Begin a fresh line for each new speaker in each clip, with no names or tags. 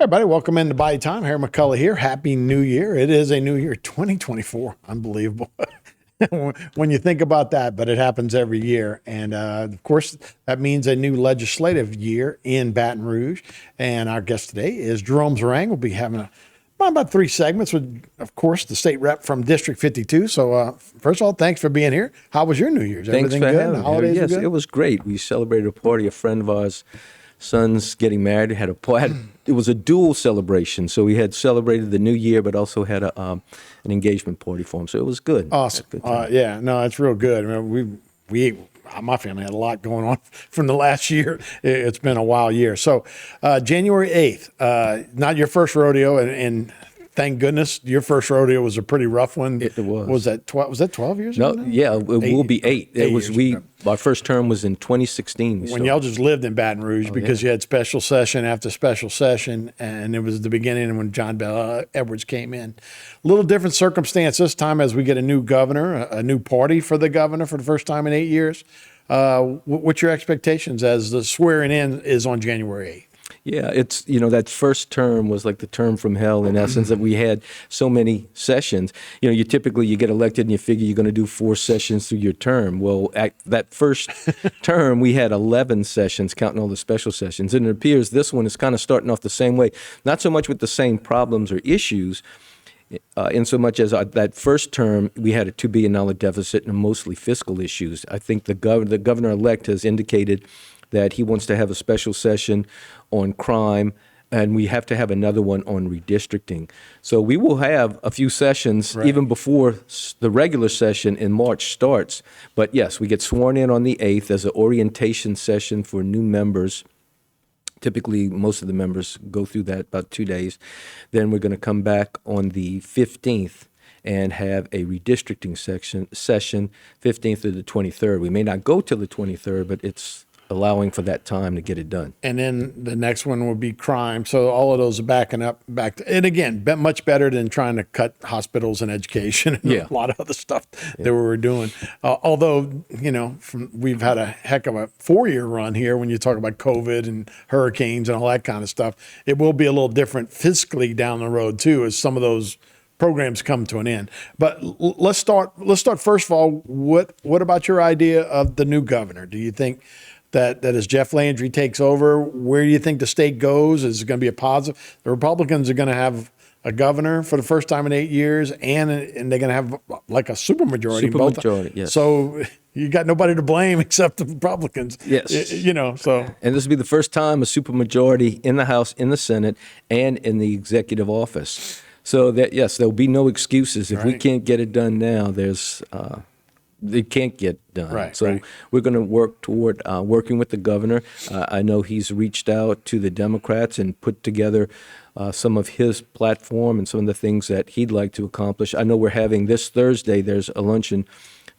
Everybody, welcome into Bayou Time. Harry McCullough here. Happy New Year. It is a new year, 2024. Unbelievable when you think about that, but it happens every year. And of course, that means a new legislative year in Baton Rouge. And our guest today is Jerome Zerignue. We'll be having about 3 segments with, of course, the state rep from District 52. So first of all, thanks for being here. How was your New Year's?
Thanks
Everything
for
good?
having
The holidays
me.
were
Yes,
good?
it was great. We celebrated a party. A friend of ours, son's getting married. It was a dual celebration. So we had celebrated the new year, but also had an engagement party for him. So it was good.
Awesome.
Good time.
Yeah, no, it's real good. I mean, my family had a lot going on from the last year. It's been a wild year. So January 8th, not your first rodeo, and thank goodness your first rodeo was a pretty rough one.
It was.
Was that 12 years
No,
ago?
yeah, it will be 8. It was
years ago.
Our first term was in 2016.
When y'all just lived in Baton Rouge because you had special session after special session, and it was the beginning when John Bell Edwards came in. A little different circumstance this time as we get a new governor, a new party for the governor for the first time in 8 years. What's your expectations as the swearing in is on January 8th?
Yeah, it's, that first term was like the term from hell in essence, that we had so many sessions. You typically get elected and you figure you're going to do 4 sessions through your term. Well, at that first term, we had 11 sessions, counting all the special sessions. And it appears this one is kind of starting off the same way, not so much with the same problems or issues, in so much as that first term, we had a $2 billion deficit and mostly fiscal issues. I think the governor-elect has indicated that he wants to have a special session on crime, and we have to have another one on redistricting. So we will have a few sessions even before the regular session in March starts. But yes, we get sworn in on the 8th as an orientation session for new members. Typically, most of the members go through that about 2 days. Then we're going to come back on the 15th and have a redistricting session, 15th to the 23rd. We may not go till the 23rd, but it's allowing for that time to get it done.
And then the next one will be crime. So all of those are back and again, much better than trying to cut hospitals and education and a lot of other stuff that we were doing. Although, we've had a heck of a 4-year run here when you talk about COVID and hurricanes and all that kind of stuff. It will be a little different fiscally down the road too, as some of those programs come to an end. But let's start first of all, what about your idea of the new governor? Do you think that as Jeff Landry takes over, where do you think the state goes? Is it going to be a positive? The Republicans are going to have a governor for the first time in 8 years, and they're going to have like a supermajority.
Supermajority, yes.
So you got nobody to blame except the Republicans.
Yes.
So.
And this will be the first time a supermajority in the House, in the Senate, and in the executive office. So that, yes, there'll be no excuses. If we can't get it done now, it can't get done. We're going to work toward working with the governor. I know he's reached out to the Democrats and put together some of his platform and some of the things that he'd like to accomplish. I know we're having this Thursday, there's a luncheon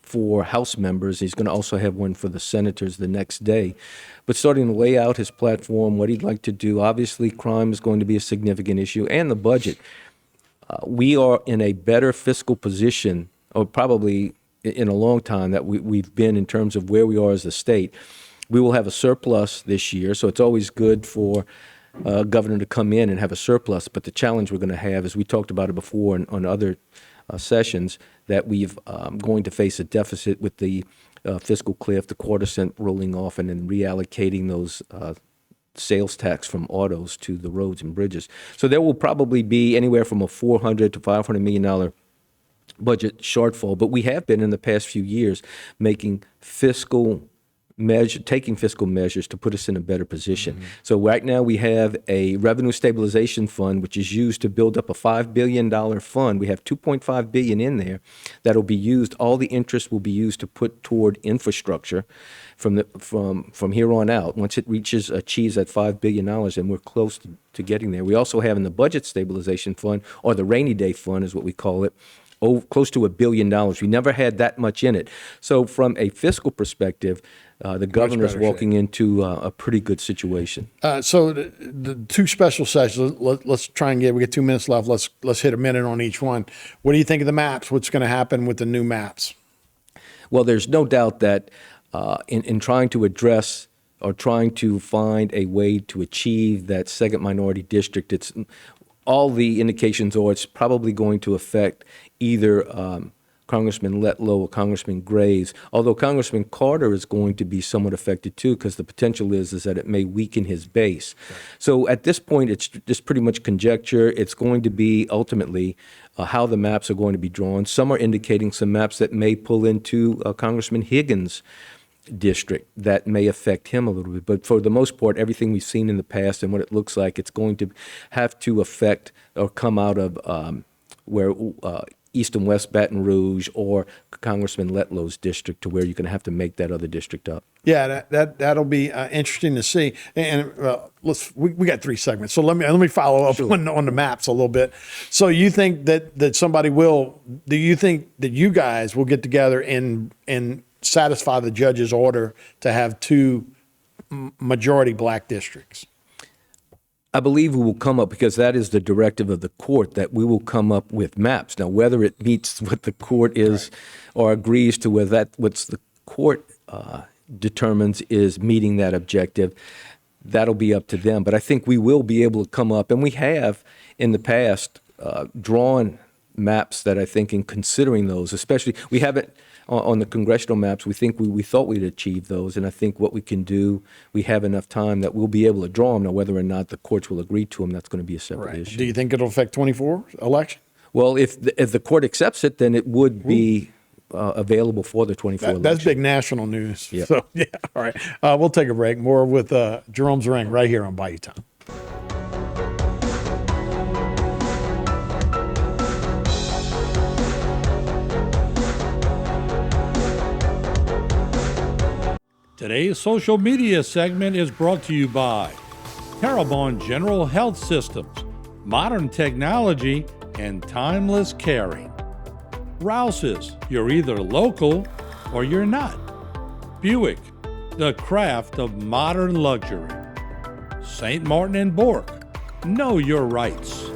for House members. He's going to also have one for the senators the next day. But starting to lay out his platform, what he'd like to do. Obviously, crime is going to be a significant issue, and the budget. We are in a better fiscal position, or probably in a long time, that we've been in terms of where we are as a state. We will have a surplus this year, so it's always good for a governor to come in and have a surplus. But the challenge we're going to have, as we talked about it before on other sessions, that we've going to face a deficit with the fiscal cliff, the $0.25 rolling off, and then reallocating those sales tax from autos to the roads and bridges. So there will probably be anywhere from a $400 to $500 million budget shortfall, but we have been in the past few years taking fiscal measures to put us in a better position. Mm-hmm. So right now we have a revenue stabilization fund, which is used to build up a $5 billion fund. We have $2.5 billion in there that'll be used. All the interest will be used to put toward infrastructure from here on out. Once it achieves that $5 billion, and we're close to getting there. We also have in the budget stabilization fund, or the rainy day fund is what we call it, close to $1 billion. We never had that much in it. So from a fiscal perspective, the governor's walking into a pretty good situation.
So the 2 special sessions, let's try and we get 2 minutes left. Let's hit a minute on each one. What do you think of the maps? What's going to happen with the new maps?
Well, there's no doubt that in trying to address are trying to find a way to achieve that second minority district. It's all the indications are it's probably going to affect either Congressman Letlow or Congressman Graves, although Congressman Carter is going to be somewhat affected too, because the potential is that it may weaken his base. Right. So at this point, it's just pretty much conjecture. It's going to be ultimately how the maps are going to be drawn. Some are indicating some maps that may pull into Congressman Higgins' district that may affect him a little bit. But for the most part, everything we've seen in the past and what it looks like, it's going to have to affect or come out of where East and West Baton Rouge or Congressman Letlow's district, to where you're going to have to make that other district up.
Yeah, that'll be interesting to see. And we got 3 segments, so let me follow up on the maps a little bit. So you think that somebody will? Do you think that you guys will get together and satisfy the judge's order to have 2 majority black districts?
I believe we will come up, because that is the directive of the court, that we will come up with maps. Now, whether it meets what the court is or agrees to with that, what the court determines is meeting that objective, that'll be up to them. But I think we will be able to come up, and we have in the past drawn maps that I think, in considering those, especially, we haven't on the congressional maps, we thought we'd achieve those, and I think what we can do, we have enough time that we'll be able to draw them. Now, whether or not the courts will agree to them, that's going to be a separate issue.
Do you think it'll affect 24 election?
Well, if the court accepts it, then it would be available for the 24 election.
That's big national news.
Yep.
So, yeah, all right. We'll take a break. More with Jerome Zerignue right here on Bayou Time.
Today's social media segment is brought to you by Terrebonne General Health Systems, modern technology and timeless caring. Rouse's, you're either local or you're not. Buick, the craft of modern luxury. St. Martin and Bork, know your rights.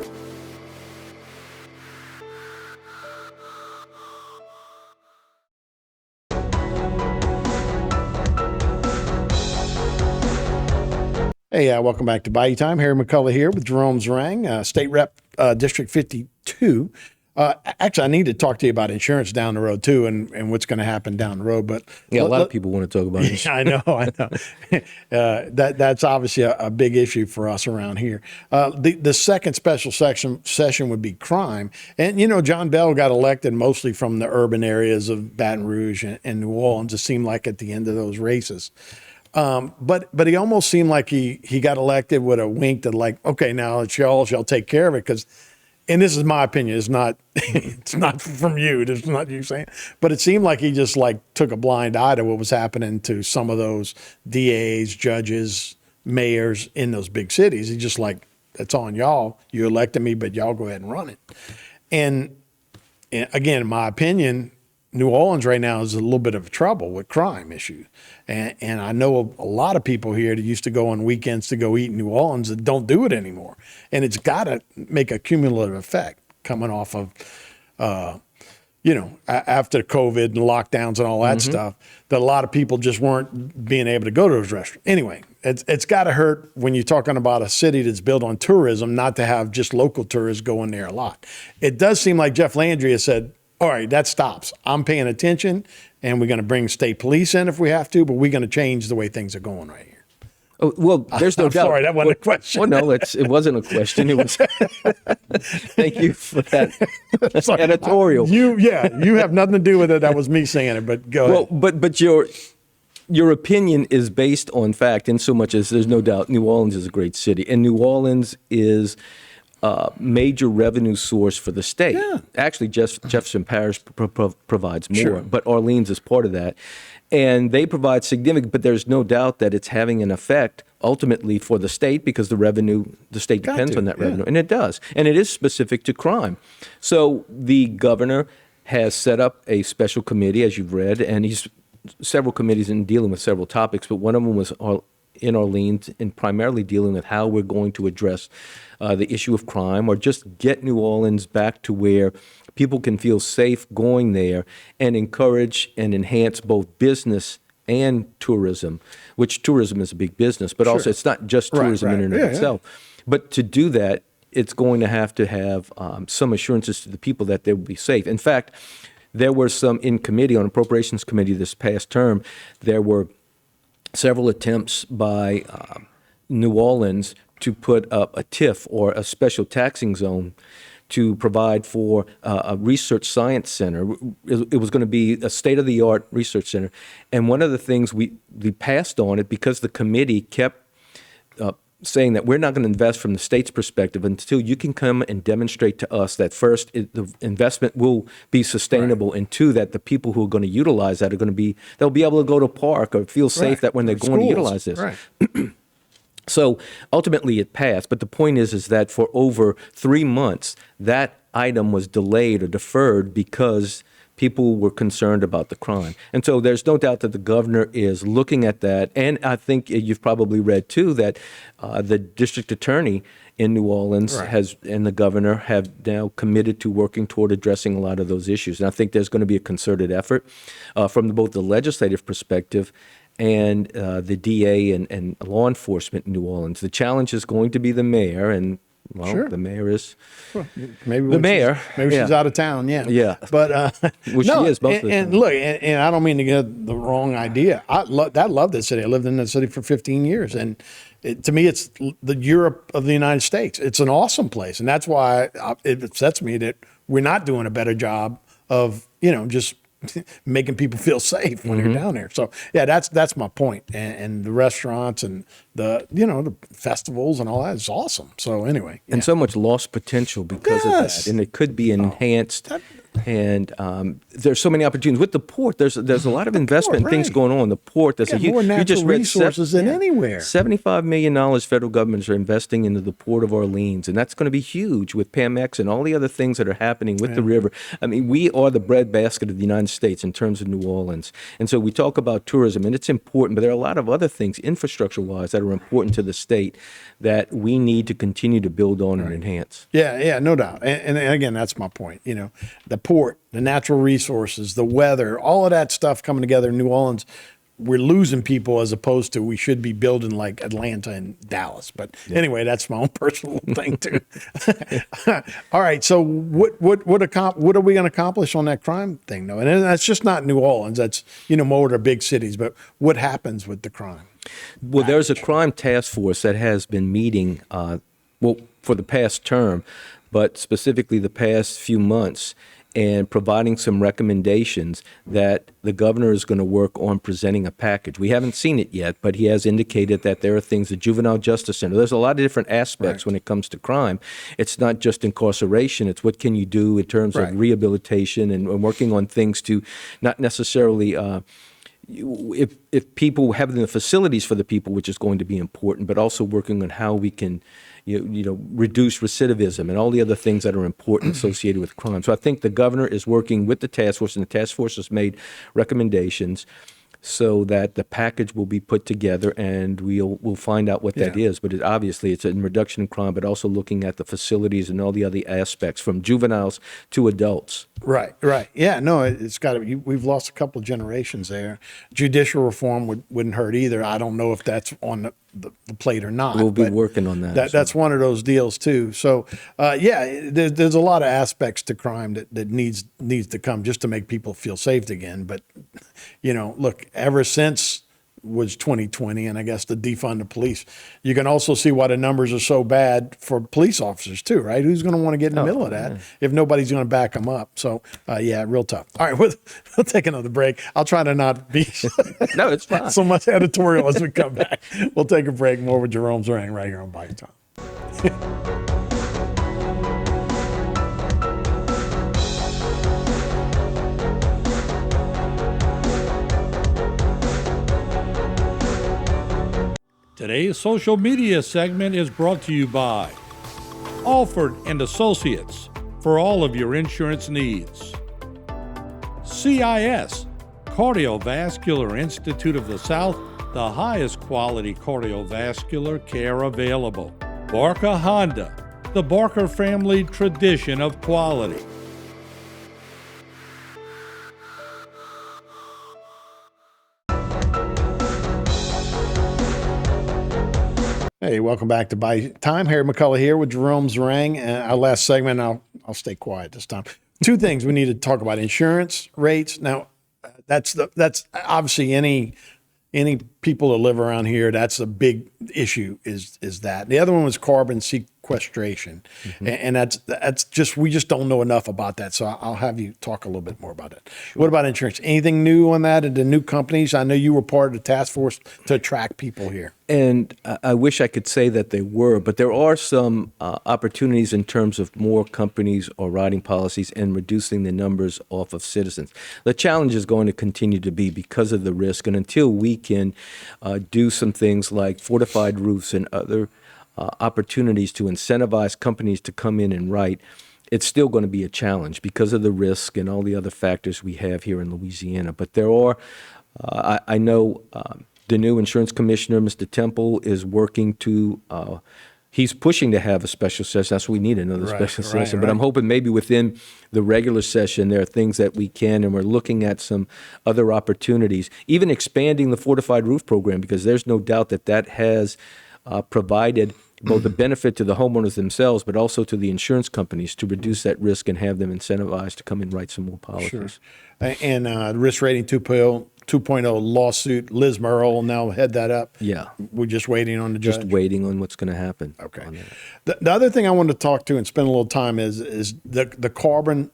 Hey, welcome back to Bayou Time. Harry McCullough here with Jerome Zerignue, State Rep, District 52. Actually, I need to talk to you about insurance down the road, too, and what's going to happen down the road. But
yeah, a lot of people want to talk about it.
I know. That's obviously a big issue for us around here. The second special session would be crime. And, John Bell got elected mostly from the urban areas of Baton Rouge and New Orleans, it seemed like, at the end of those races. But he almost seemed like he got elected with a wink that, like, okay, now it's y'all shall take care of it, because, and this is my opinion, it's not from you, it's not you saying, but it seemed like he just took a blind eye to what was happening to some of those DAs, judges, mayors in those big cities. He just that's on y'all. You elected me, but y'all go ahead and run it. And again, in my opinion, New Orleans right now is a little bit of trouble with crime issues. And I know a lot of people here that used to go on weekends to go eat in New Orleans that don't do it anymore. And it's got to make a cumulative effect coming off of, after COVID and lockdowns and all that stuff, that a lot of people just weren't being able to go to those restaurants. Anyway, it's got to hurt when you're talking about a city that's built on tourism, not to have just local tourists going there a lot. It does seem like Jeff Landry has said, all right, that stops. I'm paying attention, and we're going to bring state police in if we have to, but we're going to change the way things are going right here.
Oh, well, there's no doubt.
Sorry, that wasn't a question.
Well, no, it wasn't a question. It was. Thank you for that editorial.
You have nothing to do with it. That was me saying it, but go ahead.
Well, but your opinion is based on fact, in so much as there's no doubt New Orleans is a great city, and New Orleans is major revenue source for the state. Yeah. Actually, Jefferson Parish provides more, but Orleans is part of that. And they provide significant, but there's no doubt that it's having an effect ultimately for the state, because the state depends on that revenue, and it does. And it is specific to crime. So the governor has set up a special committee, as you've read, and he's several committees in dealing with several topics, but one of them was in Orleans and primarily dealing with how we're going to address the issue of crime, or just get New Orleans back to where people can feel safe going there and encourage and enhance both business and tourism, which tourism is a big business, but also it's not just tourism in and of itself. But to do that, it's going to have some assurances to the people that they will be safe. In fact, there were some in committee, on Appropriations Committee this past term, there were several attempts by New Orleans to put up a TIF, or a special taxing zone, to provide for a research science center. It was going to be a state-of-the-art research center. And one of the things we passed on it because the committee kept saying that we're not going to invest from the state's perspective until you can come and demonstrate to us that first, the investment will be sustainable, and two, that the people who are going to utilize that they'll be able to go to a park or feel safe that when they're going to utilize this.
Right.
So ultimately it passed, but the point is that for over 3 months, that item was delayed or deferred because people were concerned about the crime. And so there's no doubt that the governor is looking at that. And I think you've probably read, too, that the district attorney in New Orleans and the governor have now committed to working toward addressing a lot of those issues. And I think there's going to be a concerted effort from both the legislative perspective and the DA and law enforcement in New Orleans. The challenge is going to be the mayor, and the mayor is
maybe
the mayor.
Maybe she's out of town. Yeah. But
well, she is most of the
and
time.
look, and I don't mean to get the wrong idea. I love this city. I lived in the city for 15 years, and to me, it's the Europe of the United States. It's an awesome place, and that's why it upsets me that we're not doing a better job of just making people feel safe when you're down there. So yeah, that's my point. And the restaurants and the the festivals and all that is awesome. So anyway,
and so much lost potential because of that, and it could be enhanced. And there's so many opportunities with the port. There's a lot of investment and things going on. The port, there's
more natural resources than anywhere.
$75 million federal governments are investing into the Port of Orleans, and that's going to be huge with PAMX and all the other things that are happening with the river. I mean, we are the breadbasket of the United States in terms of New Orleans. And so we talk about tourism, and it's important, but there are a lot of other things, infrastructure-wise, that are important to the state that we need to continue to build on and enhance.
Yeah, no doubt. And again, that's my point. The port, the natural resources, the weather, all of that stuff coming together in New Orleans, we're losing people as opposed to we should be building like Atlanta and Dallas. But anyway, that's my own personal thing too. All right. So what are we going to accomplish on that crime thing though? And that's just not New Orleans. That's, more of the big cities, but what happens with the crime?
Well, there's a crime task force that has been meeting, for the past term, but specifically the past few months, and providing some recommendations that the governor is going to work on presenting a package. We haven't seen it yet, but he has indicated that there are things, the Juvenile Justice Center, there's a lot of different aspects when it comes to crime. It's not just incarceration, it's what can you do in terms of rehabilitation and working on things to not necessarily if people having the facilities for the people, which is going to be important, but also working on how we can reduce recidivism and all the other things that are important associated with crime. So I think the governor is working with the task force, and the task force has made recommendations so that the package will be put together, and we'll find out what that is. But obviously it's a reduction in crime, but also looking at the facilities and all the other aspects from juveniles to adults.
Right. Yeah, no, it's got to be. We've lost a couple of generations there. Judicial reform wouldn't hurt either. I don't know if that's on the plate or not.
We'll be working on that.
That's one of those deals too. So, there's a lot of aspects to crime that needs to come just to make people feel safe again. But, look, ever since was 2020, and I guess to defund the police, you can also see why the numbers are so bad for police officers too, right? Who's going to want to get in the middle of that if nobody's going to back them up? So, real tough. All right, we'll take another break. I'll try to not be
no, it's fine.
so much editorial as we come back. We'll take a break. More with Jerome Zerignue right here on Bayou Time.
Today's social media segment is brought to you by Alford and Associates for all of your insurance needs. CIS, Cardiovascular Institute of the South, the highest quality cardiovascular care available. Barker Honda, the Barker family tradition of quality.
Hey, welcome back to By Time. Harry McCullough here with Jerome Zerignue. Our last segment, I'll stay quiet this time. Two things we need to talk about: insurance rates. Now, that's obviously any people that live around here. That's a big issue. Is that the other one was carbon sequestration, and that's just we just don't know enough about that. So I'll have you talk a little bit more about it. Sure. What about insurance? Anything new on that? And the new companies? I know you were part of the task force to attract people here.
And I wish I could say that they were, but there are some opportunities in terms of more companies or writing policies and reducing the numbers off of citizens. The challenge is going to continue to be because of the risk, and until we can do some things like fortified roofs and other opportunities to incentivize companies to come in and write, it's still going to be a challenge because of the risk and all the other factors we have here in Louisiana. But there are, I know the new insurance commissioner, Mr. Temple, is working to, he's pushing to have a special session. That's what we need, another special session. But I'm hoping maybe within the regular session, there are things that we can, and we're looking at some other opportunities, even expanding the fortified roof program, because there's no doubt that that has provided both the benefit to the homeowners themselves, but also to the insurance companies to reduce that risk and have them incentivized to come and write some more policies.
Sure. And risk rating 2.0 lawsuit, Liz Merle will now head that up.
Yeah.
We're just waiting on the judge.
Just waiting on what's going to happen.
Okay. The other thing I wanted to talk to and spend a little time is the carbon.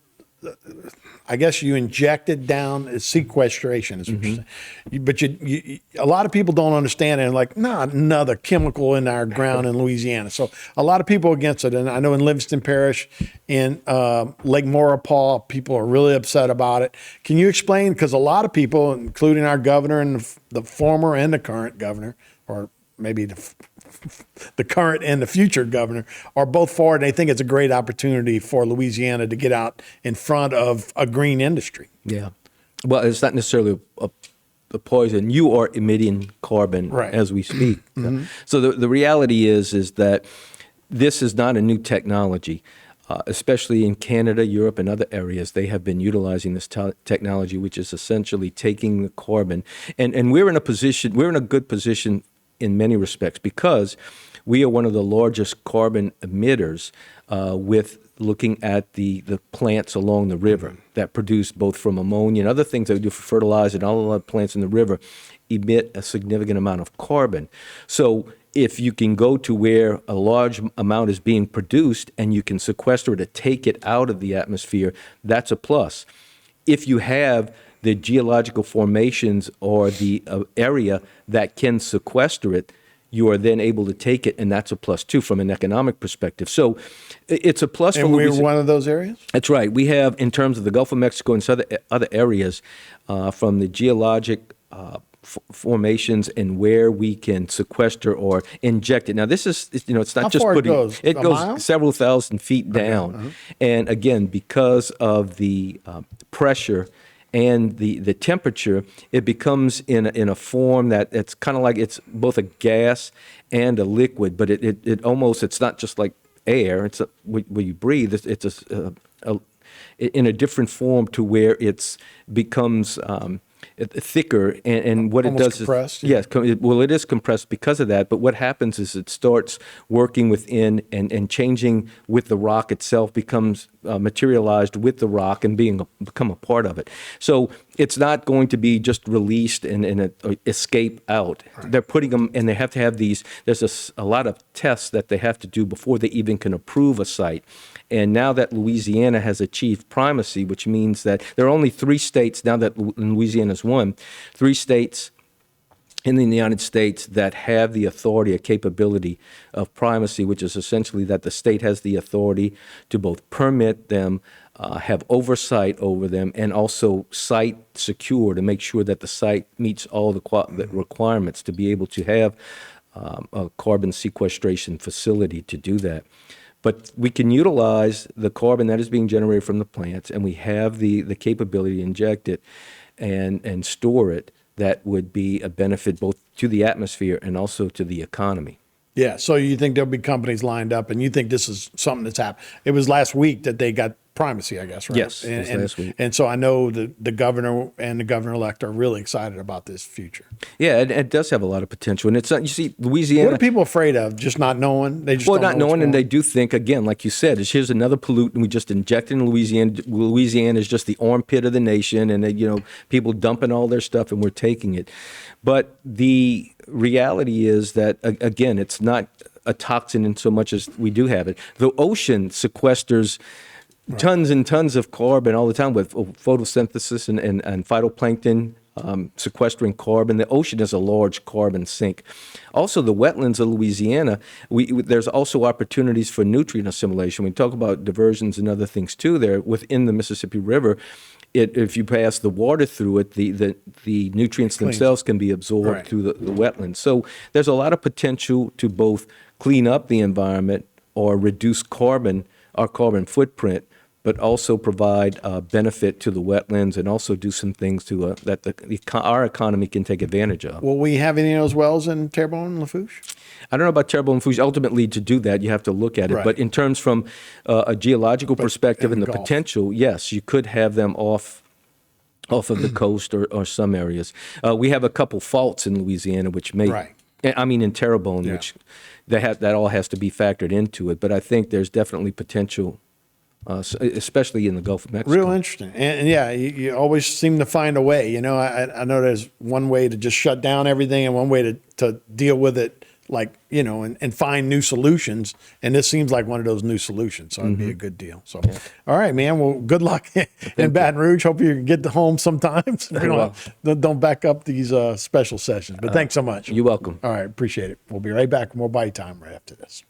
I guess you injected down sequestration, is what you're saying. But you, a lot of people don't understand it and like, another chemical in our ground in Louisiana. So a lot of people against it. And I know in Livingston Parish, in Lake Maurepas, people are really upset about it. Can you explain? Because a lot of people, including our governor and the former and the current governor, or maybe the current and the future governor, are both for it. And they think it's a great opportunity for Louisiana to get out in front of a green industry.
Yeah. Well, it's not necessarily a poison. You are emitting carbon as we speak. So the reality is that this is not a new technology. Especially in Canada, Europe, and other areas, they have been utilizing this technology, which is essentially taking the carbon. And we're in a good position in many respects, because we are one of the largest carbon emitters with looking at the plants along the river that produce both from ammonia and other things that we do for fertilizer, and all of the plants in the river emit a significant amount of carbon. So if you can go to where a large amount is being produced and you can sequester it to take it out of the atmosphere, that's a plus. If you have the geological formations or the area that can sequester it, you are then able to take it, and that's a plus too from an economic perspective. So it's a plus for Louisiana.
And we're one of those areas?
That's right. We have, in terms of the Gulf of Mexico and some other areas, from the geologic formations and where we can sequester or inject it. Now, this is, it's not
How
just
far
putting
it goes
several thousand feet down. And again, because of the pressure and the temperature, it becomes in a form that it's kind of like it's both a gas and a liquid, but it almost, it's not just like air. It's where you breathe. It's in a different form to where it's becomes thicker, and what
almost
it does
compressed,
is it is compressed because of that. But what happens is it starts working within and changing with the rock itself, becomes materialized with the rock and become a part of it. So it's not going to be just released and escape out. They're putting them, and they have to have these. There's a lot of tests that they have to do before they even can approve a site. And now that Louisiana has achieved primacy, which means that there are only 3 states, now that Louisiana's won, 3 states in the United States that have the authority, a capability of primacy, which is essentially that the state has the authority to both permit them, have oversight over them, and also site secure to make sure that the site meets all the requirements to be able to have a carbon sequestration facility to do that. But we can utilize the carbon that is being generated from the plants, and we have the capability to inject it and store it. That would be a benefit both to the atmosphere and also to the economy.
Yeah, so you think there'll be companies lined up, and you think this is something that's happened. It was last week that they got primacy, I guess, right?
Yes, it was last week.
And so I know the governor and the governor-elect are really excited about this future.
Yeah, it does have a lot of potential. And it's you see, Louisiana.
What are people afraid of? Just not knowing? They just
Well,
don't
not
know
knowing,
what's
and they
going
do think, again, like you said, here's another pollutant we just injected in Louisiana. Louisiana is just the armpit of the nation, and people dumping all their stuff, and we're taking it. But the reality is that, again, it's not a toxin in so much as we do have it. The ocean sequesters tons and tons of carbon all the time with photosynthesis and phytoplankton. Sequestering carbon. The ocean is a large carbon sink. Also, the wetlands of Louisiana, there's also opportunities for nutrient assimilation. We talk about diversions and other things too there within the Mississippi River. If you pass the water through it, the nutrients themselves can be absorbed through the wetlands. So there's a lot of potential to both clean up the environment or reduce our carbon footprint, but also provide benefit to the wetlands and also do some things to that our economy can take advantage of.
Will we have any of those wells in Terrebonne and Lafourche?
I don't know about Terrebonne and Lafourche. Ultimately, to do that, you have to look at it.
Right.
But in terms from a geological perspective and the
Gulf.
potential, yes, you could have them off of the coast or some areas. We have a couple faults in Louisiana, which may, in Terrebonne, which that all has to be factored into it. But I think there's definitely potential. Especially in the Gulf of Mexico.
Real interesting. And yeah, you always seem to find a way. I know there's one way to just shut down everything and one way to deal with it, and find new solutions. And this seems like one of those new solutions. So it'd be a good deal. So, all right, man. Well, good luck in Baton Rouge. Hope you get home sometimes. Don't back up these special sessions. But thanks so much.
You're welcome.
All right. Appreciate it. We'll be right back. More Bayou Time right after this.